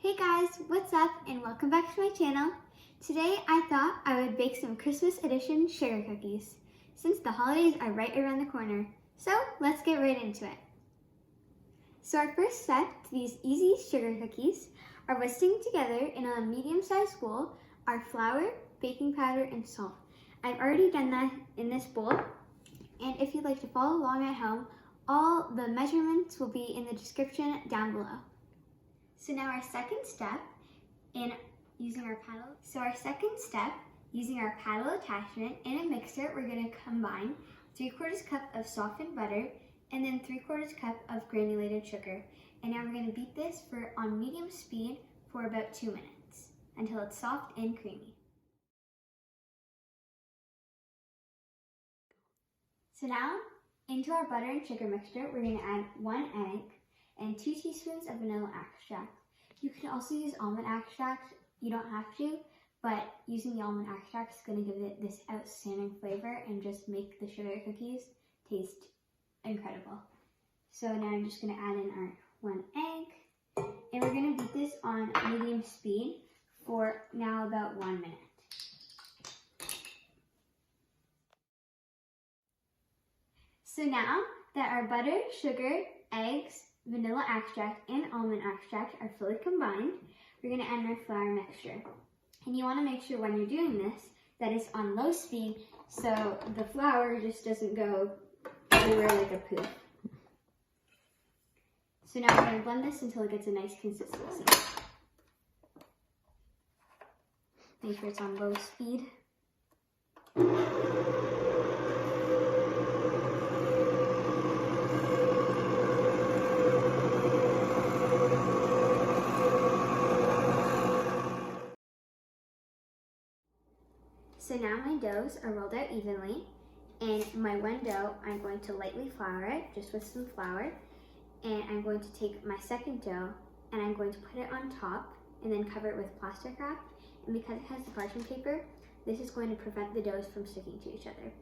Hey guys, what's up and welcome back to my channel. Today I thought I would bake some Christmas edition sugar cookies since the holidays are right around the corner. So let's get right into it. So our first step to these easy sugar cookies are whisking together in a medium-sized bowl our flour, baking powder, and salt. I've already done that in this bowl, and if you'd like to follow along at home, all the measurements will be in the description down below. So now our second step using our paddle attachment in a mixer, we're going to combine 3/4 cup of softened butter and then 3/4 cup of granulated sugar. And now we're going to beat this on medium speed for about 2 minutes until it's soft and creamy. So now into our butter and sugar mixture, we're going to add 1 egg and 2 teaspoons of vanilla extract. You can also use almond extract. You don't have to, but using the almond extract is going to give it this outstanding flavor and just make the sugar cookies taste incredible. So now I'm just going to add in our 1 egg, and we're going to beat this on medium speed for now about 1 minute. So now that our butter, sugar, eggs, vanilla extract, and almond extract are fully combined, we're going to add our flour mixture. And you want to make sure when you're doing this that it's on low speed so the flour just doesn't go everywhere like a poof. So now we're going to blend this until it gets a nice consistency. Make sure it's on low speed. So now my doughs are rolled out evenly, and my one dough, I'm going to lightly flour it, just with some flour, and I'm going to take my second dough, and I'm going to put it on top, and then cover it with plastic wrap, and because it has the parchment paper, this is going to prevent the doughs from sticking to each other.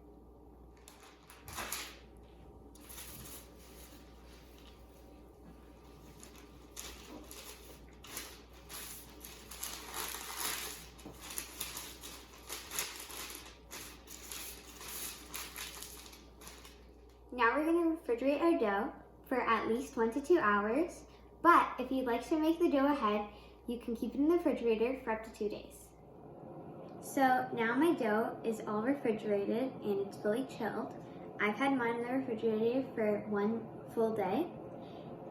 Now we're going to refrigerate our dough for at least 1 to 2 hours, but if you'd like to make the dough ahead, you can keep it in the refrigerator for up to 2 days. So now my dough is all refrigerated and it's fully chilled. I've had mine in the refrigerator for 1 full day,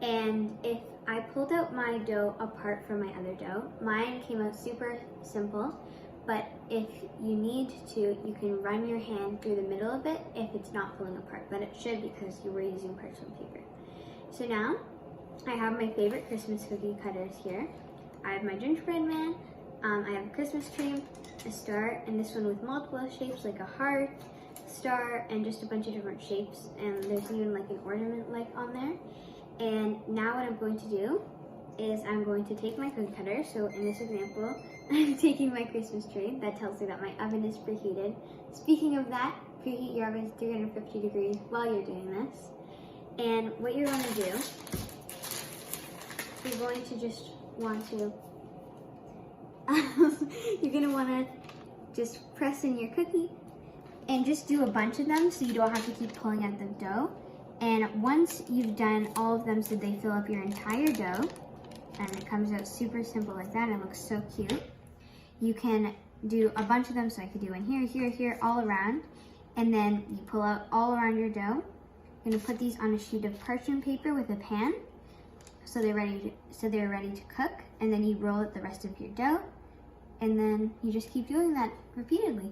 and if I pulled out my dough apart from my other dough, mine came out super simple. But if you need to, you can run your hand through the middle of it if it's not pulling apart, but it should because you were using parchment paper. So now, I have my favorite Christmas cookie cutters here. I have my gingerbread man, I have a Christmas tree, a star, and this one with multiple shapes like a heart, star, and just a bunch of different shapes, and there's even like an ornament like on there. And now what I'm going to do is I'm going to take my cookie cutter. So in this example, I'm taking my Christmas tree. That tells me that my oven is preheated. Speaking of that, preheat your oven to 350 degrees while you're doing this. And what you're going to do, you're going to just want to, you're going to want to just press in your cookie and just do a bunch of them so you don't have to keep pulling at the dough. And once you've done all of them so they fill up your entire dough, and it comes out super simple like that, it looks so cute. You can do a bunch of them, so I could do one here, here, here, all around, and then you pull out all around your dough. You're gonna put these on a sheet of parchment paper with a pan, so they're ready to cook, and then you roll out the rest of your dough, and then you just keep doing that repeatedly.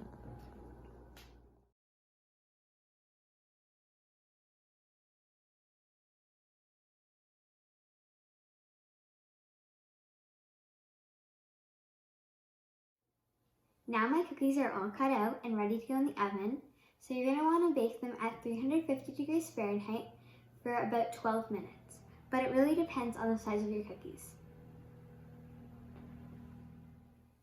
Now my cookies are all cut out and ready to go in the oven, so you're going to want to bake them at 350 degrees Fahrenheit for about 12 minutes, but it really depends on the size of your cookies.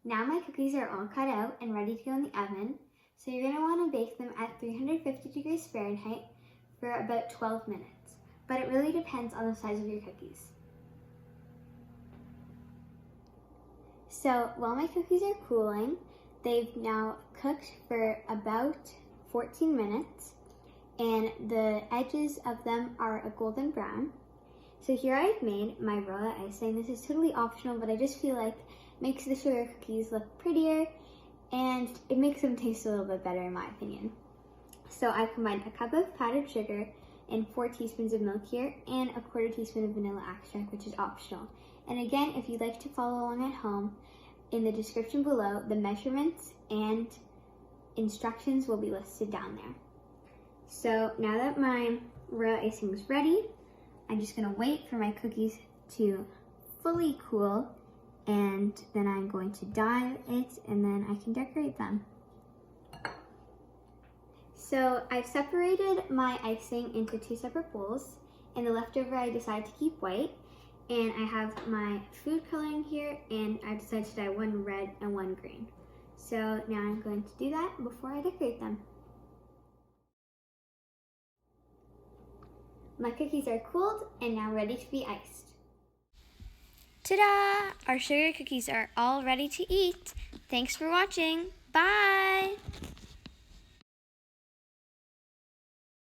Now my cookies are all cut out and ready to go in the oven, so you're going to want to bake them at 350 degrees Fahrenheit for about 12 minutes, but it really depends on the size of your cookies. So while my cookies are cooling, they've now cooked for about 14 minutes, and the edges of them are a golden brown. So here I've made my Royal Icing. This is totally optional, but I just feel like it makes the sugar cookies look prettier, and it makes them taste a little bit better in my opinion. So I've combined a cup of powdered sugar and 4 teaspoons of milk here, and a 1/4 teaspoon of vanilla extract, which is optional. And again, if you'd like to follow along at home, in the description below, the measurements and instructions will be listed down there. So now that my Royal Icing is ready, I'm just gonna wait for my cookies to fully cool, and then I'm going to dye it, and then I can decorate them. So I've separated my icing into 2 separate bowls, and the leftover I decided to keep white. And I have my food coloring here, and I decided to dye 1 red and 1 green. So now I'm going to do that before I decorate them. My cookies are cooled and now ready to be iced. Ta-da! Our sugar cookies are all ready to eat. Thanks for watching. Bye!